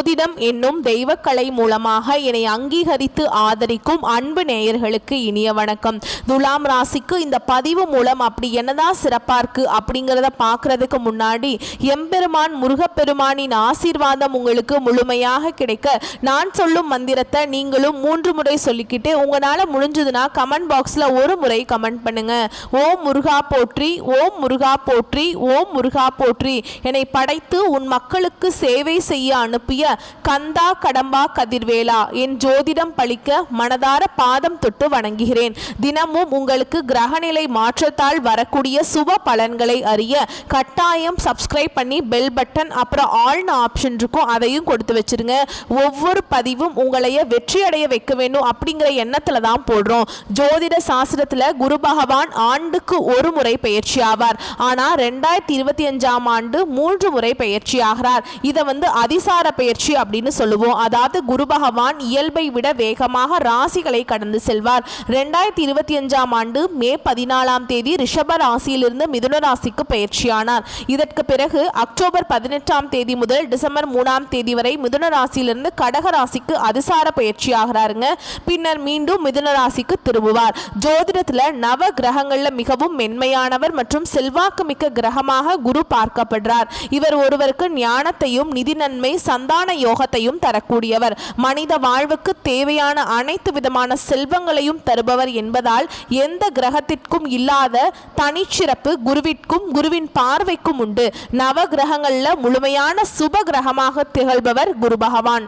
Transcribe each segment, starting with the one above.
ஜோதிடம் என்னும் தெய்வக்கலை மூலமாக என்னை அங்கீகரித்து ஆதரிக்கும் அன்பு நேயர்களுக்கு இனிய வணக்கம். துலாம் ராசிக்கு இந்த பதிவு மூலம் அப்படி என்னதான் சிறப்பா இருக்கு அப்படிங்கிறத பார்க்கறதுக்கு முன்னாடி எம்பெருமான் முருகப்பெருமானின் ஆசீர்வாதம் உங்களுக்கு முழுமையாக கிடைக்க நான் சொல்லும் மந்திரத்தை நீங்களும் 3 முறை சொல்லிக்கிட்டு உங்களால முடிஞ்சதுன்னா கமெண்ட் பாக்ஸ்ல ஒரு முறை கமெண்ட் பண்ணுங்க. ஓம் முருகா போற்றி, ஓம் முருகா போற்றி, ஓம் முருகா போற்றி. என்னை படைத்து உன் மக்களுக்கு சேவை செய்ய அனுப்பிய கந்தா கடம்பா கதிர்வேலா, என் ஜோதிடம் பழிக்க மனதார பாதம் தொட்டு வணங்குகிறேன். தினமும் உங்களுக்கு கிரகநிலை மாற்றத்தால் வரக்கூடிய சுப பலன்களை அறிய கட்டாயம் சப்ஸ்கிரைப் பண்ணி பெல் பட்டன் அப்புறம் ஆல்னு ஆப்ஷன் இருக்கும், அதையும் கொடுத்து வச்சிருங்க. ஒவ்வொரு பதிவும் உங்களைய வெற்றி அடைய வைக்க வேண்டும் அப்படிங்கிற எண்ணத்துல தான் போடுறோம். ஜோதிட சாஸ்திரத்துல குரு பகவான் ஆண்டுக்கு ஒரு முறை பயிற்சி ஆவார். ஆனா 2025ஆம் ஆண்டு 3 முறை பயிற்சி ஆகிறார். இதை அதிசார பயிற்சி அப்படின்னு சொல்லுவோம். அதாவது குரு பகவான் இயல்பை விட வேகமாக ராசிகளை கடந்து செல்வார். 2025ஆம் ஆண்டு மே 14ஆம் தேதி ரிஷப ராசியிலிருந்து மிதுன ராசிக்கு பயிற்சியானார். இதற்கு பிறகு அக்டோபர் 18ஆம் தேதி முதல் டிசம்பர் 3ஆம் தேதி வரை மிதுன ராசியிலிருந்து கடக ராசிக்கு அதிசார பயிற்சி ஆகிறாருங்க. பின்னர் மீண்டும் மிதுன ராசிக்கு திரும்புவார். ஜோதிடத்துல நவ கிரகங்கள்ல மிகவும் மென்மையானவர் மற்றும் செல்வாக்கு மிக்க கிரகமாக குரு பார்க்கப்படுறார். இவர் ஒருவருக்கு ஞானத்தையும் நிதி நன்மை சந்தான யோகத்தையும் தரக்கூடியவர். மனித வாழ்வுக்கு தேவையான அனைத்து விதமான செல்வங்களையும் தருபவர் என்பதால் எந்த கிரகத்திற்கும் இல்லாத தனிச்சிறப்பு குருவிற்கும் குருவின் பார்வைக்கும் உண்டு. நவ கிரகங்கள்ல முழுமையான சுப கிரகமாக திகழ்பவர் குரு பகவான்.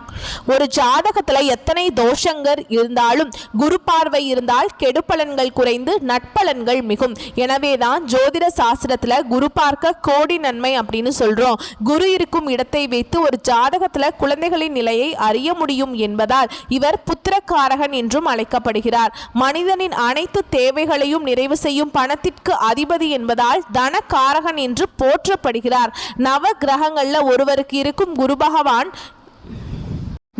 ஒரு ஜாதகத்துல எத்தனை தோஷங்கள் இருந்தாலும் குரு பார்வை இருந்தால் கெடுபலன்கள் குறைந்து நட்பலன்கள் மிகும். எனவேதான் ஜோதிட சாஸ்திரத்துல குரு பார்க்க கோடி நன்மை அப்படின்னு சொல்றோம். குரு இருக்கும் இடத்தை வைத்து ஒரு ஜாதகத்துல குழந்தைகளின் நிலையை அறிய முடியும் என்பதால் இவர் புத்திரக்காரகன் என்றும் அழைக்கப்படுகிறார். மனிதனின் அனைத்து தேவைகளையும் நிறைவு செய்யும் பணத்திற்கு அதிபதி என்பதால் தனக்காரகன் என்று போற்றப்படுகிறார். நவ கிரகங்கள்ல ஒருவருக்கு இருக்கும் குரு பகவான்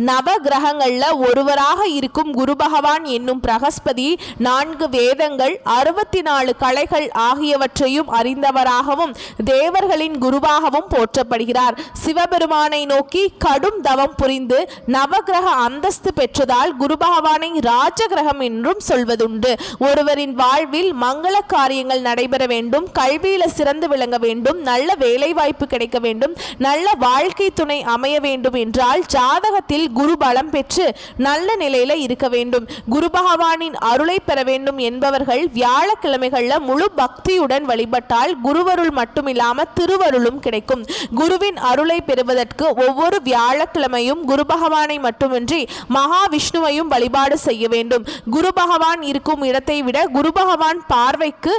நவ கிரகங்கள்ல ஒருவராக இருக்கும் குரு பகவான் என்னும் பிரகஸ்பதி 4 வேதங்கள் 64 கலைகள் ஆகியவற்றையும் அறிந்தவராகவும் தேவர்களின் குருவாகவும் போற்றப்படுகிறார். சிவபெருமானை நோக்கி கடும் தவம் புரிந்து நவகிரக அந்தஸ்து பெற்றதால் குரு பகவானை ராஜகிரகம் என்றும் சொல்வதுண்டு. ஒருவரின் வாழ்வில் மங்கள காரியங்கள் நடைபெற வேண்டும், கல்வியில சிறந்து விளங்க வேண்டும், நல்ல வேலை வாய்ப்பு கிடைக்க வேண்டும், நல்ல வாழ்க்கை துணை அமைய வேண்டும் என்றால் ஜாதகத்தில் குரு பலம் பெற்று நல்ல நிலையில இருக்க வேண்டும். குரு பகவானின் அருளை பெற வேண்டும் என்பவர்கள் வியாழக்கிழமைகள்ல முழு பக்தியுடன் வழிபட்டால் குருவருள் மட்டுமில்லாம திருவருளும் கிடைக்கும். குருவின் அருளை பெறுவதற்கு ஒவ்வொரு வியாழக்கிழமையும் குரு பகவானை மட்டுமின்றி மகாவிஷ்ணுவையும் வழிபாடு செய்ய வேண்டும். குரு பகவான் இருக்கும் இடத்தை விட குரு பகவான் பார்வைக்கு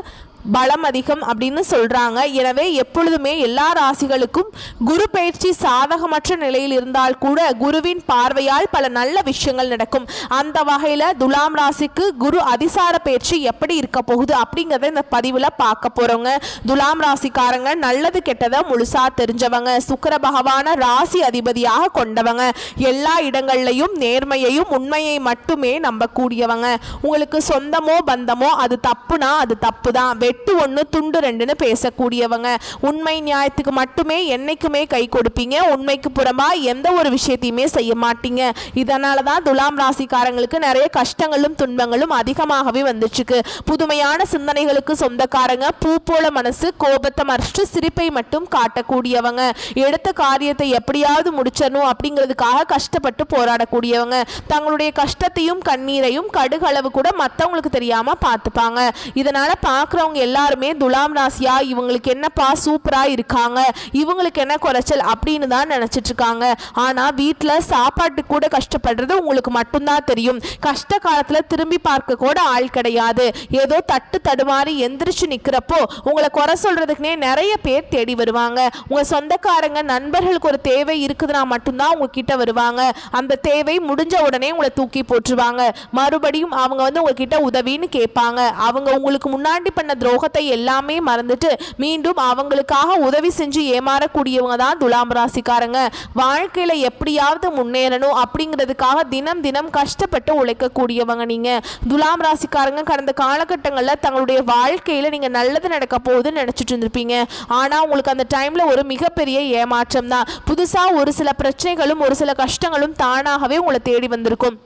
பலம் அதிகம் அப்படின்னு சொல்றாங்க. எனவே எப்பொழுதுமே எல்லா ராசிகளுக்கும் குரு பயிற்சி சாதகமற்ற நிலையில் இருந்தால் கூட குருவின் பார்வையால் பல நல்ல விஷயங்கள் நடக்கும். அந்த வகையில துலாம் ராசிக்கு குரு அதிசார பயிற்சி எப்படி இருக்க போகுது அப்படிங்கறத இந்த பதிவுல பார்க்க போறோங்க. துலாம் ராசிக்காரங்க நல்லது கெட்டதை முழுசா தெரிஞ்சவங்க, சுக்கிர பகவான ராசி அதிபதியாக கொண்டவங்க, எல்லா இடங்கள்லையும் நேர்மையையும் உண்மையை மட்டுமே நம்பக்கூடியவங்க. உங்களுக்கு சொந்தமோ பந்தமோ அது தப்புனா அது தப்பு தான், வெட்டு 1 துண்டு 2ன்னு பேசக்கூடியவங்க, உண்மை நியாயத்துக்கு மட்டுமே என்னைக்குமே கை கொடுப்பீங்க, உண்மைக்கு புறம்பா எந்த ஒரு விஷயத்தையுமே செய்ய மாட்டீங்க. இதனால தான் துலாம் ராசிக்காரங்களுக்கு நிறைய கஷ்டங்களும் துன்பங்களும் அதிகமாகவே வந்துச்சுக்கு. புதுமையான சிந்தனைகளுக்கு சொந்தக்காரங்க, பூ போல மனசு, கோபத்தை மறைச்சு சிரிப்பை மட்டும் காட்டக்கூடியவங்க, எடுத்த காரியத்தை எப்படியாவது முடிச்சணும் அப்படிங்கிறதுக்காக கஷ்டப்பட்டு போராடக்கூடியவங்க, தங்களுடைய கஷ்டத்தையும் கண்ணீரையும் கடுகளவு கூட மற்றவங்களுக்கு தெரியாம பார்த்துப்பாங்க. இதனால பார்க்குறவங்க எல்லாருமே துலாம் ராசியா இவங்களுக்கு என்னப்பா சூப்பரா இருக்காங்க, இவங்களுக்கு என்ன குறைச்சல் அப்படின்னு தான் நினைச்சிட்டு இருக்காங்க. ஆனா வீட்டுல சாப்பாட்டு கூட கஷ்டப்படுறது உங்களுக்கு மட்டும்தான் தெரியும். கஷ்ட காலத்துல திரும்பி பார்க்க கூட ஆள் கிடையாது. ஏதோ தட்டு தடுமாறி எந்திரிச்சு நிக்கிறப்போ உங்களை குறை சொல்றதுக்குனே நிறைய பேர் தேடி வருவாங்க. உங்க சொந்தக்காரங்க நண்பர்களுக்கு ஒரு தேவை இருக்குதுன்னா மட்டும்தான் உங்ககிட்ட வருவாங்க. அந்த தேவை முடிஞ்ச உடனே உங்களை தூக்கி போட்டுருவாங்க. மறுபடியும் அவங்க உங்ககிட்ட உதவின்னு கேட்பாங்க. அவங்க உங்களுக்கு முன்னாடி பண்ண சோகத்தை எல்லாமே மறந்துட்டு மீண்டும் அவங்களுக்காக உதவி செஞ்சு ஏமாறக்கூடியவங்க தான் துலாம் ராசிக்காரங்க. வாழ்க்கையில எப்படியாவது முன்னேறணும் அப்படிங்கிறதுக்காக தினம் தினம் கஷ்டப்பட்டு உழைக்கக்கூடியவங்க நீங்க. துலாம் ராசிக்காரங்க கடந்த காலகட்டங்களில் தங்களுடைய வாழ்க்கையில நீங்க நல்லது நடக்க போகுதுன்னு நினைச்சிட்டு இருந்திருப்பீங்க. ஆனா உங்களுக்கு அந்த டைம்ல ஒரு மிகப்பெரிய ஏமாற்றம் தான். புதுசா ஒரு சில பிரச்சனைகளும் ஒரு சில கஷ்டங்களும் தானாகவே உங்களை தேடி வந்திருக்கும்.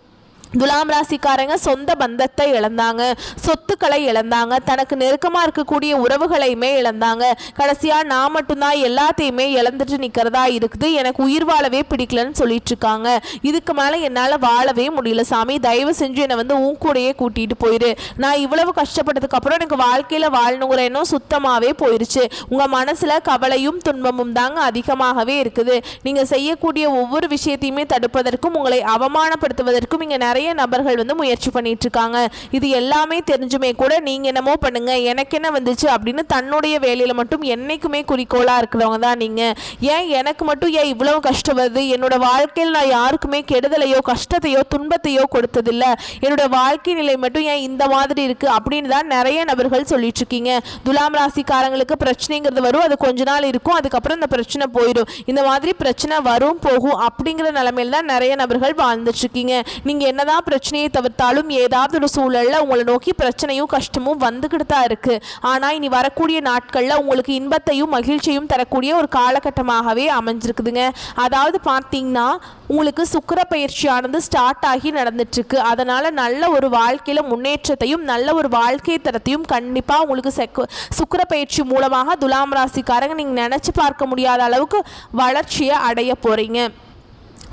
துலாம் ராசிக்காரங்க சொந்த பந்தத்தை இழந்தாங்க, சொத்துக்களை இழந்தாங்க, தனக்கு நெருக்கமாக இருக்கக்கூடிய உறவுகளையுமே இழந்தாங்க. கடைசியாக நான் மட்டும்தான் எல்லாத்தையுமே இழந்துட்டு நிற்கிறதா இருக்குது, எனக்கு உயிர் வாழவே பிடிக்கலன்னு சொல்லிட்டு இருக்காங்க. இதுக்கு மேலே என்னால் வாழவே முடியல சாமி, தயவு செஞ்சு என்னை வந்து உன் கூடையே கூட்டிகிட்டு போயிரு. நான் இவ்வளவு கஷ்டப்பட்டதுக்கு அப்புறம் எனக்கு வாழ்க்கையில் வாழணுங்கிற எண்ணம் சுத்தமாகவே போயிடுச்சு. உங்கள் மனசில் கவலையும் துன்பமும் தாங்க அதிகமாகவே இருக்குது. நீங்கள் செய்யக்கூடிய ஒவ்வொரு விஷயத்தையுமே தடுப்பதற்கும் உங்களை அவமானப்படுத்துவதற்கும் இங்கே நிறைய நபர்கள் வந்து முயற்சி பண்ணிட்டு இருக்காங்க. இது எல்லாமே தெரிஞ்சுமே கூட நீங்க என்னமோ பண்ணுங்க, எனக்கு என்ன வந்துச்சு அப்படின்னு தன்னுடைய வேலையில மட்டும் என்னைக்குமே குறிக்கோளா இருக்கிறவங்க தான் நீங்க. ஏன் எனக்கு மட்டும் ஏன் இவ்வளவு கஷ்டம் வருது, என்னோட வாழ்க்கையில் நான் யாருக்குமே கெடுதலையோ கஷ்டத்தையோ துன்பத்தையோ கொடுத்ததில்லை, என்னோட வாழ்க்கை நிலை மட்டும் ஏன் இந்த மாதிரி இருக்கு அப்படின்னு தான் நிறைய நபர்கள் சொல்லிட்டு இருக்கீங்க. துலாம் ராசிக்காரங்களுக்கு பிரச்சனைங்கிறது வரும், அது கொஞ்ச நாள் இருக்கும், அதுக்கப்புறம் இந்த பிரச்சனை போயிடும். இந்த மாதிரி பிரச்சனை வரும் போகும் அப்படிங்கிற நிலைமையில தான் நிறைய நபர்கள் வாழ்ந்துட்டு இருக்கீங்க. நீங்க என்னதான் பிரச்சனையை தவிர்த்தாலும் ஏதாவது ஒரு சூழல்ல உங்களை நோக்கி பிரச்சனையும் கஷ்டமும் வந்துகிட்டு தான் இருக்கு. ஆனா இனி வரக்கூடிய நாட்கள்ல உங்களுக்கு இன்பத்தையும் மகிழ்ச்சியும் தரக்கூடிய ஒரு காலகட்டமாகவே அமைஞ்சிருக்குதுங்க. அதாவது பார்த்தீங்கன்னா உங்களுக்கு சுக்கிர பயிற்சியானது ஸ்டார்ட் ஆகி நடந்துட்டு இருக்கு. அதனால நல்ல ஒரு வாழ்க்கையில முன்னேற்றத்தையும் நல்ல ஒரு வாழ்க்கை தரத்தையும் கண்டிப்பா உங்களுக்கு சுக்கிர பயிற்சி மூலமாக துலாம் ராசிக்காரங்க நீங்க நினைச்சு பார்க்க முடியாத அளவுக்கு வளர்ச்சியை அடைய போறீங்க.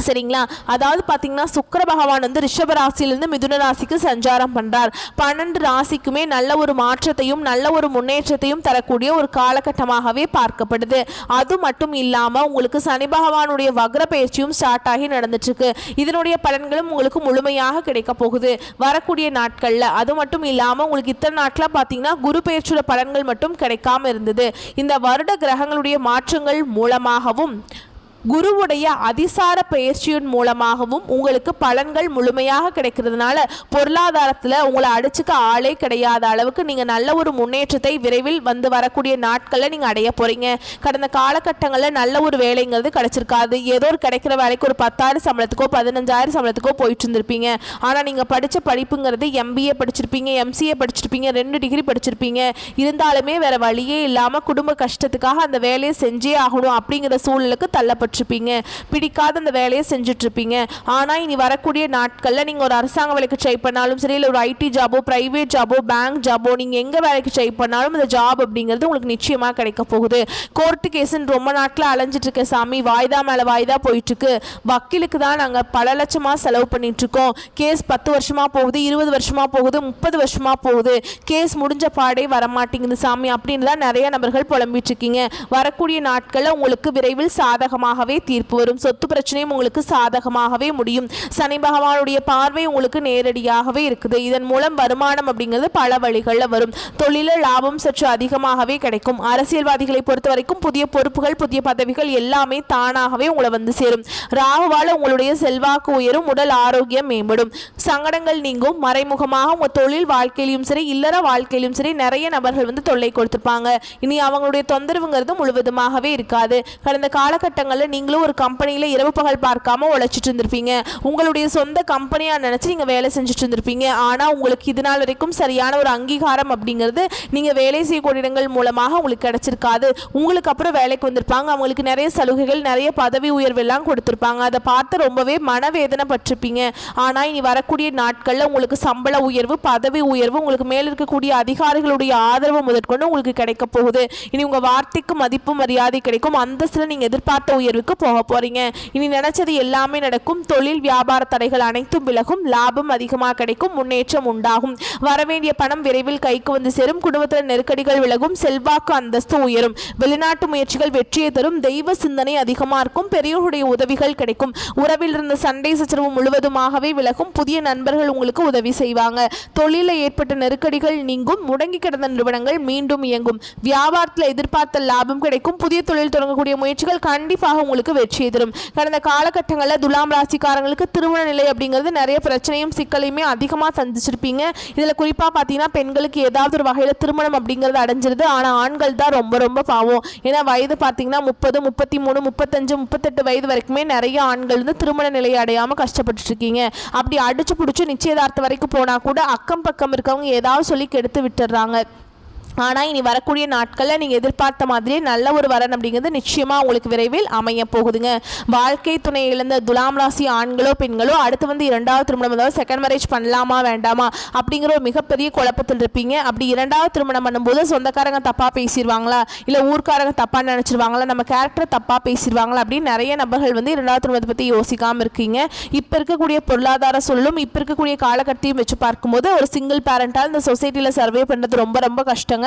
சரிங்களா? அதாவது பார்த்தீங்கன்னா சுக்கிர பகவான் வந்து ரிஷப ராசியிலிருந்து மிதுன ராசிக்கு சஞ்சாரம் பண்ணுறார். 12 ராசிக்குமே நல்ல ஒரு மாற்றத்தையும் நல்ல ஒரு முன்னேற்றத்தையும் தரக்கூடிய ஒரு காலகட்டமாகவே பார்க்கப்படுது. அது மட்டும் இல்லாமல் உங்களுக்கு சனி பகவானுடைய வக்ர பயிற்சியும் ஸ்டார்ட் ஆகி நடந்துட்டுருக்கு. இதனுடைய பலன்களும் உங்களுக்கு முழுமையாக கிடைக்க போகுது வரக்கூடிய நாட்களில். அது மட்டும் இல்லாமல் உங்களுக்கு இத்தனை நாட்களாக பார்த்தீங்கன்னா குரு பயிற்சியோட பலன்கள் மட்டும் கிடைக்காம இருந்தது. இந்த வருட கிரகங்களுடைய மாற்றங்கள் மூலமாகவும் குருவுடைய அதிசார பயிற்சியின் மூலமாகவும் உங்களுக்கு பலன்கள் முழுமையாக கிடைக்கிறதுனால பொருளாதாரத்தில் உங்களை அடிச்சுக்க ஆளே கிடையாத அளவுக்கு நீங்கள் நல்ல ஒரு முன்னேற்றத்தை விரைவில் வந்து வரக்கூடிய நாட்களில் நீங்கள் அடைய போகிறீங்க. கடந்த காலகட்டங்களில் நல்ல ஒரு வேலைங்கிறது கிடைச்சிருக்காது. ஏதோ ஒரு கிடைக்கிற வேலைக்கு ஒரு 10,000 சம்பளத்துக்கோ 15,000 சம்பளத்துக்கோ போயிட்டு இருந்திருப்பீங்க. ஆனால் நீங்கள் படித்த படிப்புங்கிறது MBA படிச்சிருப்பீங்க, MCA படிச்சிருப்பீங்க, 2 டிகிரி படிச்சிருப்பீங்க. இருந்தாலுமே வேற வழியே இல்லாமல் குடும்ப கஷ்டத்துக்காக அந்த வேலையை செஞ்சே ஆகணும் அப்படிங்கிற சூழலுக்கு தள்ளப்பட்டிருப்பீங்க. பிடிக்காத அந்த வேலையை செஞ்சுட்டு இருப்பீங்க. ஆனா இனி வரக்கூடிய நாட்கள்ல நீங்க ஒரு அரசாங்க வேலைக்கு ட்ரை பண்ணாலும் சரி, இல்லை ஒரு IT ஜாபோ பிரைவேட் ஜாபோ பேங்க் ஜாபோ நீங்க எங்க வேலைக்கு ட்ரை பண்ணாலும் இந்த ஜாப் அப்படிங்கிறது உங்களுக்கு நிச்சயமா கிடைக்க போகுது. கோர்ட்டு கேஸ்ன்னு ரொம்ப நாட்கள் அலைஞ்சிட்டு இருக்க சாமி, வாய்தா மேல வாய்தா போயிட்டு இருக்கு. வக்கீலுக்கு தான் நாங்க பல லட்சமா செலவு பண்ணிட்டு இருக்கோம். கேஸ் 10 வருஷமா போகுது, 20 வருஷமா போகுது, 30 வருஷமா போகுது, கேஸ் முடிஞ்ச பாடே வரமாட்டேங்குது சாமி அப்படின்னு தான் நிறைய நபர்கள் புலம்பிட்டு இருக்கீங்க. வரக்கூடிய நாட்கள்ல உங்களுக்கு விரைவில் சாதகமாக தீர்ப்பு வரும். சொத்து பிரச்சனையும் உங்களுக்கு சாதகமாகவே முடியும். சனி பகவானுடைய பார்வை உங்களுக்கு நேரடியாகவே இருக்குது. இதன் மூலம் வருமானம் அப்படிங்கிறது பல வழிகளில் வரும். தொழில லாபம் சற்று அதிகமாகவே கிடைக்கும். அரசியல்வாதிகளை பொறுத்த வரைக்கும் புதிய பொறுப்புகள் புதிய பதவிகள் எல்லாமே தானாகவே உங்களை வந்து சேரும். ராகுவால உங்களுடைய செல்வாக்கு உயரும், உடல் ஆரோக்கியம் மேம்படும், சங்கடங்கள் நீங்கும். மறைமுகமாக உங்க தொழில் வாழ்க்கையிலும் சரி இல்லற வாழ்க்கையிலும் சரி நிறைய நபர்கள் வந்து தொல்லை கொடுத்திருப்பாங்க. இனி அவங்களுடைய தொந்தரவுங்கிறது முழுவதுமாகவே இருக்காது. கடந்த காலகட்டங்களில் நீங்களும் ஒரு கம்பெனியில் இரவு பகல் பார்க்காம உழைச்சிட்டு இருந்திருப்பீங்க. உங்களுடைய சொந்த கம்பெனியாக நினச்சி நீங்கள் வேலை செஞ்சுட்டு இருந்திருப்பீங்க. ஆனால் உங்களுக்கு இது நாள் வரைக்கும் சரியான ஒரு அங்கீகாரம் அப்படிங்கிறது நீங்கள் வேலை செய்யக்கூடிய இடங்கள் மூலமாக உங்களுக்கு கிடைச்சிருக்காது. உங்களுக்கு அப்புறம் வேலைக்கு வந்திருப்பாங்க, அவங்களுக்கு நிறைய சலுகைகள் நிறைய பதவி உயர்வு எல்லாம் கொடுத்துருப்பாங்க. அதை பார்த்து ரொம்பவே மனவேதனை பட்டிருப்பீங்க. ஆனால் இனி வரக்கூடிய நாட்களில் உங்களுக்கு சம்பள உயர்வு பதவி உயர்வு உங்களுக்கு மேல் இருக்கக்கூடிய அதிகாரிகளுடைய ஆதரவு முதற்கொண்டு உங்களுக்கு கிடைக்க போகுது. இனி உங்கள் வார்த்தைக்கு மதிப்பு மரியாதை கிடைக்கும். அந்தஸ்தில் நீங்கள் எதிர்பார்த்த உயர்வு போக போறீங்க. இனி நினைச்சது எல்லாமே நடக்கும். தொழில் வியாபார தடைகள் அனைத்தும் விலகும், லாபம் அதிகமாக கிடைக்கும், முன்னேற்றம் உண்டாகும். வரவேண்டிய பணம் விரைவில் கைக்கு வந்து சேரும். குடும்பத்தில் நெருக்கடிகள் விலகும், செல்வாக்கு அந்தஸ்து உயரும். வெளிநாட்டு முயற்சிகள் வெற்றியை தரும். தெய்வ சிந்தனை அதிகமா இருக்கும். பெரியோருடைய உதவிகள் கிடைக்கும். உறவில் இருந்த சண்டை சச்சரவு முழுவதுமாகவே விலகும். புதிய நண்பர்கள் உங்களுக்கு உதவி செய்வாங்க. தொழிலில் ஏற்பட்ட நெருக்கடிகள் நீங்கும். முடங்கி கிடந்த நிறுவனங்கள் மீண்டும் இயங்கும். வியாபாரத்தில் எதிர்பார்த்த லாபம் கிடைக்கும். புதிய தொழில் தொடங்கக்கூடிய முயற்சிகள் கண்டிப்பாக உங்களுக்கு வெற்றியை தரும். கடந்த காலகட்டங்களில் துலாம் ராசிக்காரங்களுக்கு திருமண நிலை அப்படிங்கிறது நிறைய பிரச்சனையும் சிக்கலையுமே அதிகமாக சந்திச்சிருப்பீங்க. இதில் குறிப்பாக பார்த்தீங்கன்னா பெண்களுக்கு ஏதாவது ஒரு வகையில் திருமணம் அப்படிங்கிறது அடைஞ்சிருது. ஆனால் ஆண்கள் தான் ரொம்ப ரொம்ப பாவம். ஏன்னா வயது பார்த்தீங்கன்னா 30, 33, 35, 38 வயது வரைக்குமே நிறைய ஆண்கள் வந்து திருமண நிலையை அடையாமல் கஷ்டப்பட்டு இருக்கீங்க. அப்படி அடிச்சு பிடிச்சி நிச்சயதார்த்தம் வரைக்கும் போனால் கூட அக்கம் பக்கம் இருக்கவங்க ஏதாவது சொல்லி கெடுத்து விட்டுடுறாங்க. ஆனால் இனி வரக்கூடிய நாட்களில் நீங்கள் எதிர்பார்த்த மாதிரியே நல்ல ஒரு வரன் அப்படிங்கிறது நிச்சயமாக உங்களுக்கு விரைவில் அமைய போகுதுங்க. வாழ்க்கை துணை இழந்த துலாம் ராசி ஆண்களோ பெண்களோ அடுத்து வந்து இரண்டாவது திருமணம், அதாவது செகண்ட் மேரேஜ் பண்ணலாமா வேண்டாமா அப்படிங்கிற ஒரு மிகப்பெரிய குழப்பத்தில் இருப்பீங்க. அப்படி இரண்டாவது திருமணம் பண்ணும்போது சொந்தக்காரங்க தப்பாக பேசிடுவாங்களா, இல்லை ஊர்க்காரங்க தப்பாக நினச்சிருவாங்களா, நம்ம கேரக்டர் தப்பாக பேசிடுவாங்களா அப்படின்னு நிறைய நபர்கள் வந்து இரண்டாவது திருமணத்தை பற்றி யோசிக்காமல் இருக்கீங்க. இப்போ இருக்கக்கூடிய பொருளாதார சூழலும் இப்போ இருக்கக்கூடிய காலகட்டத்தையும் வச்சு பார்க்கும்போது ஒரு சிங்கிள் பேரண்டால் இந்த சொசைட்டியில் சர்வே பண்ணுறது ரொம்ப ரொம்ப கஷ்டம்.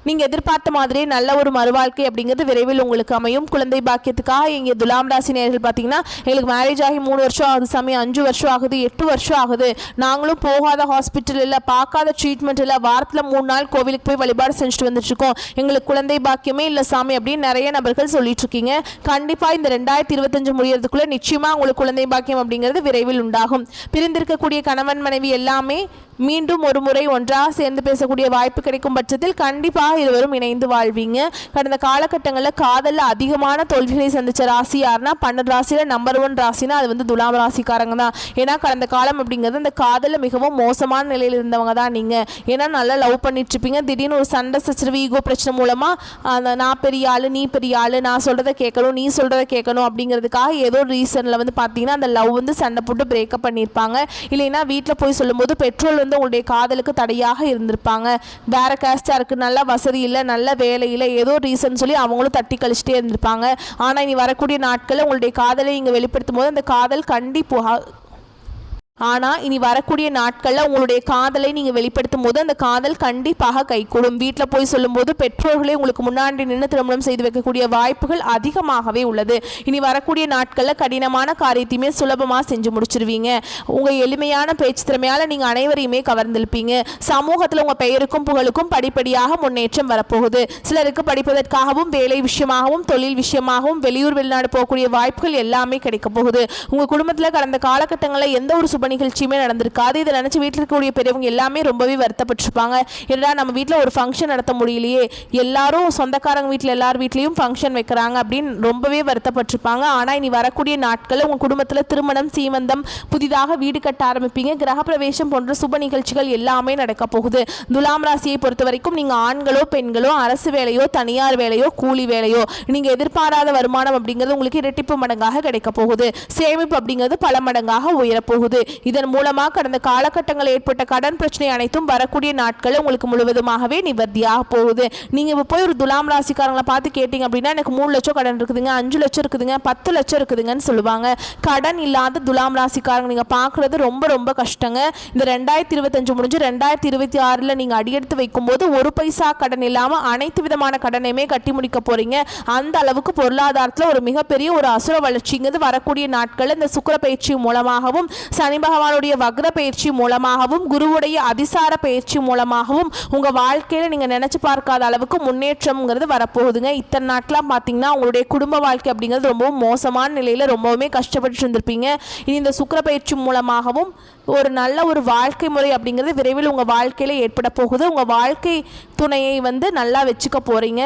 நீங்க எதிர்பார்த்த மாதிரியே நல்ல ஒரு மறுவாழ்க்கை அப்படிங்கிறது விரைவில் உங்களுக்கு அமையும். குழந்தை பாக்கியத்துக்காக இங்கே துலாம் ராசி நேயர்கள் பார்த்தீங்கன்னா எங்களுக்கு மேரேஜ் ஆகி 3 வருஷம் ஆகுது சாமி, 5 வருஷம் ஆகுது, 8 வருஷம் ஆகுது, நாங்களும் போகாத ஹாஸ்பிட்டல் இல்லை, பார்க்காத ட்ரீட்மெண்ட் இல்லை, வாரத்தில் 3 நாள் கோவிலுக்கு போய் வழிபாடு செஞ்சுட்டு வந்துட்டு இருக்கோம், எங்களுக்கு குழந்தை பாக்கியமே இல்லை சாமி அப்படின்னு நிறைய நபர்கள் சொல்லிட்டு இருக்கீங்க. கண்டிப்பாக இந்த 2025 முடியறதுக்குள்ள நிச்சயமா உங்களுக்கு குழந்தை பாக்கியம் அப்படிங்கிறது விரைவில் உண்டாகும். பிரிந்திருக்கக்கூடிய கணவன் மனைவி எல்லாமே மீண்டும் ஒரு முறை ஒன்றாக சேர்ந்து பேசக்கூடிய வாய்ப்பு கிடைக்கும் பட்சத்தில் கண்டிப்பாக இருவரும் இணைந்து வாழ்வீங்க. கடந்த காலகட்டங்களில் காதலில் அதிகமான தோல்விகளை சந்தித்த ராசி யாருன்னா 12 ராசியில் நம்பர் 1 ராசினா அது வந்து துலாம் ராசிக்காரங்க தான். ஏன்னா கடந்த காலம் அப்படிங்கிறது அந்த காதலில் மிகவும் மோசமான நிலையில் இருந்தவங்க தான் நீங்கள். ஏன்னா நல்லா லவ் பண்ணிட்டு இருப்பீங்க, திடீர்னு ஒரு சண்டை சச்சரவு ஈகோ பிரச்சனை மூலமாக அந்த நான் பெரிய ஆள் நீ பெரிய ஆள், நான் சொல்கிறத கேட்கணும் நீ சொல்கிறத கேட்கணும் அப்படிங்கிறதுக்காக ஏதோ ஒரு ரீசனில் வந்து பார்த்தீங்கன்னா அந்த லவ் வந்து சண்டை போட்டு பிரேக்கப் பண்ணியிருப்பாங்க. இல்லைன்னா வீட்டில் போய் சொல்லும்போது பெட்ரோல் வந்து உங்களுடைய காதலுக்கு தடையாக இருந்திருப்பாங்க. வேற கேஸ்டா இருக்கு, நல்ல வசதி இல்லை, நல்ல வேலை இல்லை, ஏதோ ரீசன் சொல்லி அவங்களும் தட்டி கழிச்சிட்டே இருந்திருப்பாங்க. ஆனால் இனி வரக்கூடிய நாட்களில் உங்களுடைய காதலை நீங்கள் வெளிப்படுத்தும் போது அந்த காதல் ஆனால் இனி வரக்கூடிய நாட்களில் உங்களுடைய காதலை நீங்கள் வெளிப்படுத்தும் போது அந்த காதல் கண்டிப்பாக கைகூடும். வீட்டில் போய் சொல்லும்போது பெற்றோர்களே உங்களுக்கு முன்னாடி நின்று திருமணம் செய்து வைக்கக்கூடிய வாய்ப்புகள் அதிகமாகவே உள்ளது. இனி வரக்கூடிய நாட்களில் கடினமான காரியத்தையுமே சுலபமாக செஞ்சு முடிச்சிருவீங்க. உங்கள் எளிமையான பேச்சு திறமையால் நீங்கள் அனைவரையுமே கவர்ந்திருப்பீங்க. சமூகத்தில் உங்கள் பெயருக்கும் புகழுக்கும் படிப்படியாக முன்னேற்றம் வரப்போகுது. சிலருக்கு படிப்பதற்காகவும் வேலை விஷயமாகவும் தொழில் விஷயமாகவும் வெளியூர் வெளிநாடு போகக்கூடிய வாய்ப்புகள் எல்லாமே கிடைக்க போகுது. உங்கள் குடும்பத்தில் கடந்த காலகட்டங்களில் எந்த ஒரு நிகழ்ச்சியுமே நடந்திருக்காது. இதை நினைச்சு வீட்டில் இருக்கக்கூடிய பெரியவங்க எல்லாமே ரொம்பவே வருத்தப்பட்டிருப்பாங்க. ஏன்னா நம்ம வீட்டில் ஒரு ஃபங்க்ஷன் நடத்த முடியலையே, எல்லாரும் சொந்தக்காரங்க வீட்டில் எல்லார் வீட்லேயும் ஃபங்க்ஷன் வைக்கிறாங்க அப்படின்னு ரொம்பவே வருத்தப்பட்டிருப்பாங்க. ஆனால் இனி வரக்கூடிய நாட்களில் உங்கள் குடும்பத்தில் திருமணம், சீமந்தம், புதிதாக வீடு கட்ட ஆரம்பிப்பீங்க, கிரகப்பிரவேசம் போன்ற சுப நிகழ்ச்சிகள் எல்லாமே நடக்க போகுது. துலாம் ராசியை பொறுத்த வரைக்கும் நீங்கள் ஆண்களோ பெண்களோ அரசு வேலையோ தனியார் வேலையோ கூலி வேலையோ நீங்கள் எதிர்பாராத வருமானம் அப்படிங்கிறது உங்களுக்கு இரட்டிப்பு மடங்காக கிடைக்க போகுது. சேமிப்பு அப்படிங்கிறது பல மடங்காக உயரப்போகுது. இதன் மூலமாக கடந்த காலகட்டங்களில் ஏற்பட்ட கடன் பிரச்சனை அனைத்தும் வரக்கூடிய நாட்களில் உங்களுக்கு முழுவதுமாகவே நிவர்த்தியாக போகுது. நீங்கள் இப்போ போய் ஒரு துலாம் ராசிக்காரங்களை பார்த்து கேட்டிங்க அப்படின்னா எனக்கு 3 லட்சம் கடன் இருக்குதுங்க, 5 லட்சம் இருக்குதுங்க, 10 லட்சம் இருக்குதுங்கன்னு சொல்லுவாங்க. கடன் இல்லாத துலாம் ராசிக்காரங்க நீங்கள் பார்க்குறது ரொம்ப ரொம்ப கஷ்டங்க. இந்த 2025 முடிஞ்சு 2026 நீங்கள் அடியெடுத்து வைக்கும்போது ஒரு பைசா கடன் இல்லாமல் அனைத்து விதமான கடனையுமே கட்டி முடிக்க போகிறீங்க. அந்த அளவுக்கு பொருளாதாரத்தில் ஒரு மிகப்பெரிய ஒரு அசுர வளர்ச்சிங்கிறது வரக்கூடிய நாட்களில் இந்த சுக்கிர பயிற்சி மூலமாகவும் சனி பகவானுடைய வக்ர பயிற்சி மூலமாகவும் குருவுடைய அதிசார பயிற்சி மூலமாகவும் உங்க வாழ்க்கையில நீங்க நினைச்சு பார்க்காத அளவுக்கு முன்னேற்றம்ங்கிறது வரப்போகுதுங்க. இத்தனை நாட்களாக பார்த்தீங்கன்னா உங்களுடைய குடும்ப வாழ்க்கை அப்படிங்கிறது ரொம்பவும் மோசமான நிலையில ரொம்பவுமே கஷ்டப்பட்டு இருந்திருப்பீங்க. இனி இந்த சுக்கிர பயிற்சி மூலமாகவும் ஒரு நல்ல ஒரு வாழ்க்கை முறை அப்படிங்கிறது விரைவில் உங்க வாழ்க்கையில ஏற்பட போகுது. உங்க வாழ்க்கை துணையை வந்து நல்லா வச்சுக்க போறீங்க.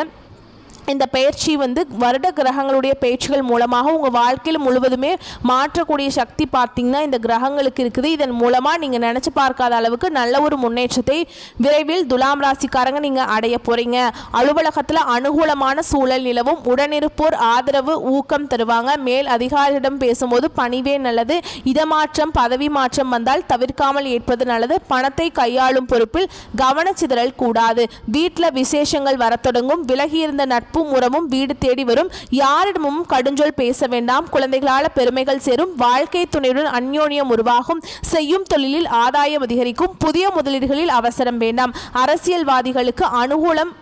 இந்த பயிற்சி வந்து வருட கிரகங்களுடைய பயிற்சிகள் மூலமாக உங்கள் வாழ்க்கையில் முழுவதுமே மாற்றக்கூடிய சக்தி பார்த்திங்கன்னா இந்த கிரகங்களுக்கு இருக்குது. இதன் மூலமாக நீங்கள் நினச்சி பார்க்காத அளவுக்கு நல்ல ஒரு முன்னேற்றத்தை விரைவில் துலாம் ராசிக்காரங்க நீங்கள் அடைய போகிறீங்க. அலுவலகத்தில் அனுகூலமான சூழல் நிலவும், உடனிருப்போர் ஆதரவு ஊக்கம் தருவாங்க. மேல் அதிகாரியிடம் பேசும்போது பணிவே நல்லது. இடமாற்றம் பதவி மாற்றம் வந்தால் தவிர்க்காமல் ஏற்பது நல்லது. பணத்தை கையாளும் பொறுப்பில் கவனச்சிதறல் கூடாது. வீட்டில் விசேஷங்கள் வர தொடங்கும். விலகியிருந்த நட்பு முறமும் வீடு தேடி வரும். யாரிடமும் கடுஞ்சொல் பேச வேண்டாம். குழந்தைகளால் பெருமைகள் சேரும். வாழ்க்கை துணையுடன் அந்யோன்யம் உருவாகும். செய்யும் தொழிலில் ஆதாயம் அதிகரிக்கும். புதிய முதலீடுகளில் அவசரம் வேண்டாம். அரசியல்வாதிகளுக்கு அனுகூலம்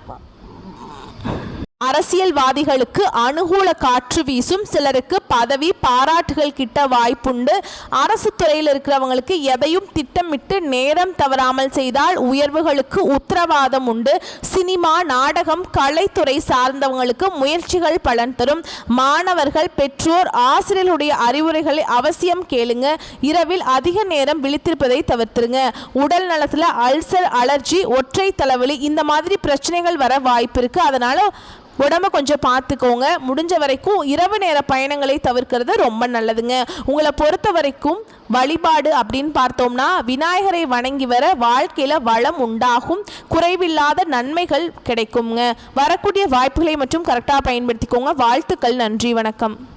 அரசியல்வாதிகளுக்கு அனுகூல காற்று வீசும். சிலருக்கு பதவி பாராட்டுகள் கிட்ட வாய்ப்புண்டு. அரசு துறையில் இருக்கிறவங்களுக்கு எதையும் திட்டமிட்டு நேரம் தவறாமல் செய்தால் உயர்வுகளுக்கு உத்தரவாதம் உண்டு. சினிமா, நாடகம், கலைத்துறை சார்ந்தவங்களுக்கு முயற்சிகள் பலன் தரும். மாணவர்கள், பெற்றோர், ஆசிரியர்களுடைய அறிவுரைகளை அவசியம் கேளுங்க. இரவில் அதிக நேரம் விழித்திருப்பதை தவிர்த்துருங்க. உடல் நலத்தில் அல்சர், அலர்ஜி, ஒற்றை தலைவலி இந்த மாதிரி பிரச்சனைகள் வர வாய்ப்பு இருக்கு. அதனால உடம்ப கொஞ்சம் பார்த்துக்கோங்க. முடிஞ்ச வரைக்கும் இரவு நேர பயணங்களை தவிர்க்கிறது ரொம்ப நல்லதுங்க. உங்களை பொறுத்த வரைக்கும் வழிபாடு அப்படின்னு பார்த்தோம்னா விநாயகரை வணங்கி வர வாழ்க்கையில் வளம் உண்டாகும், குறைவில்லாத நன்மைகள் கிடைக்குங்க. வரக்கூடிய வாய்ப்புகளை மற்றும் கரெக்டாக பயன்படுத்திக்கோங்க. வாழ்த்துக்கள். நன்றி, வணக்கம்.